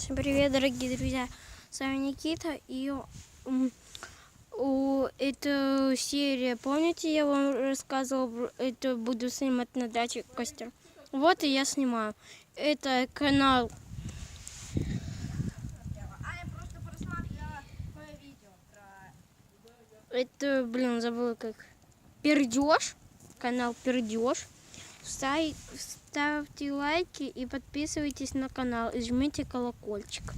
Всем привет, дорогие друзья! С вами Никита. И эту серию, помните, я вам рассказывал, это буду снимать на даче костер. Вот и я снимаю. Это канал. Это, забыла как. Пердеж. Канал Пердеж. Ставьте лайки и подписывайтесь на канал. И жмите колокольчик,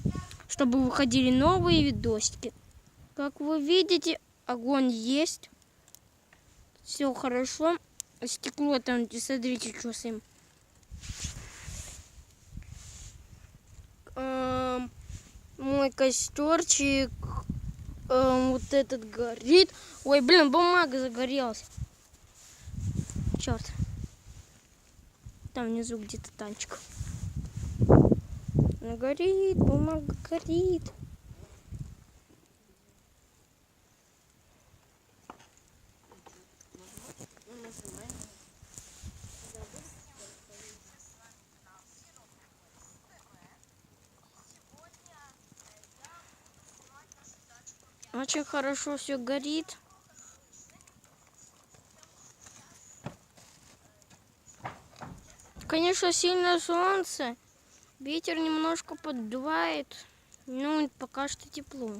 чтобы выходили новые видосики. Как вы видите, огонь есть. Все хорошо. Стекло там, смотрите, что с ним. Мой костерчик. Вот этот горит. Ой, бумага загорелась. Черт. Там внизу где-то танчик. Она горит, бумага горит. Очень хорошо все горит. Конечно, сильное солнце. Ветер немножко поддувает. Ну, пока что тепло.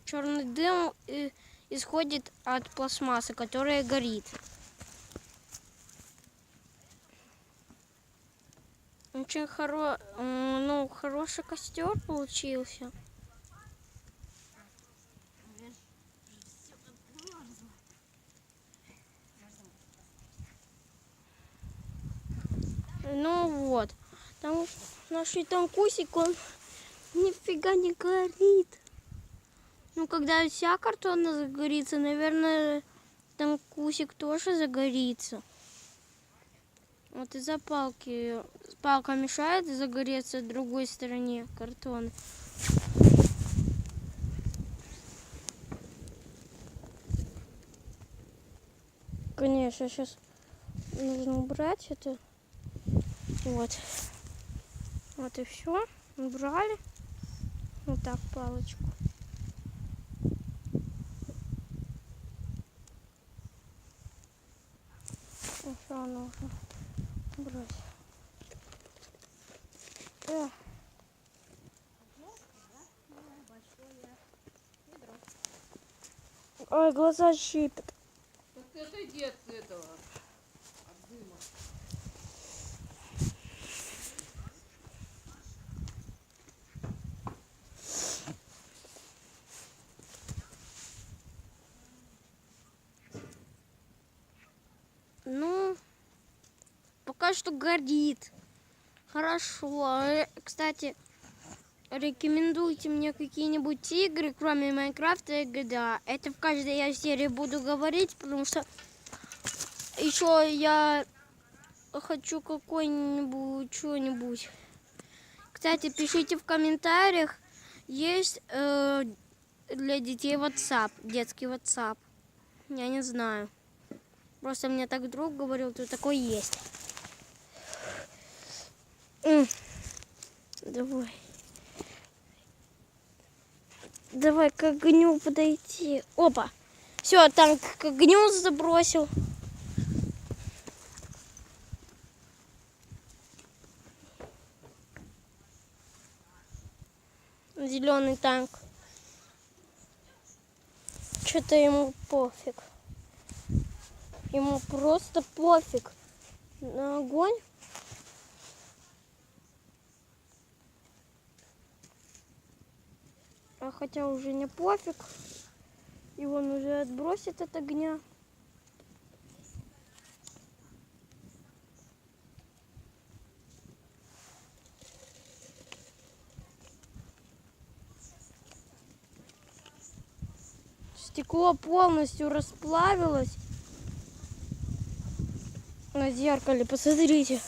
Черный дым исходит от пластмассы, которая горит. Очень хороший костер получился. Ну вот, там наш танкусик, он нифига не горит. Ну, когда вся картона загорится, наверное, танкусик тоже загорится. Вот из-за палки. Палка мешает загореться в другой стороне картона. Конечно, сейчас нужно убрать это. Вот. Вот и все. Убрали. Вот так палочку. Еще нужно убрать. Ой, глаза щипят. Отойди от этого, от дыма. Ну, пока что горит. Хорошо. Кстати, рекомендуйте мне какие-нибудь игры, кроме Майнкрафта и GTA. Это в каждой я серии буду говорить, потому что еще я хочу какой-нибудь, что-нибудь. Кстати, пишите в комментариях, есть для детей WhatsApp, детский WhatsApp. Я не знаю. Просто мне так друг говорил, что такой есть. Давай. Давай к огню подойти. Опа. Все, там к огню забросил. Зеленый танк. Что-то ему пофиг. Ему просто пофиг на огонь. А хотя уже не пофиг. И он уже отбросит от огня. Стекло полностью расплавилось на зеркале. Посмотрите.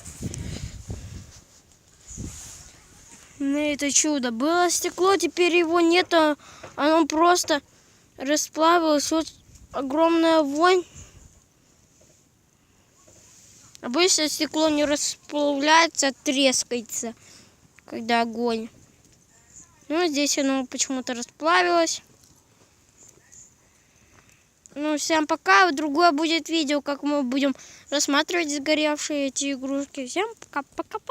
На это чудо. Было стекло, теперь его нет. Оно просто расплавилось. Вот огромная вонь. Обычно стекло не расплавляется, а трескается, когда огонь. Ну, здесь оно почему-то расплавилось. Ну, всем пока. Другое будет видео, как мы будем рассматривать сгоревшие эти игрушки. Всем пока-пока.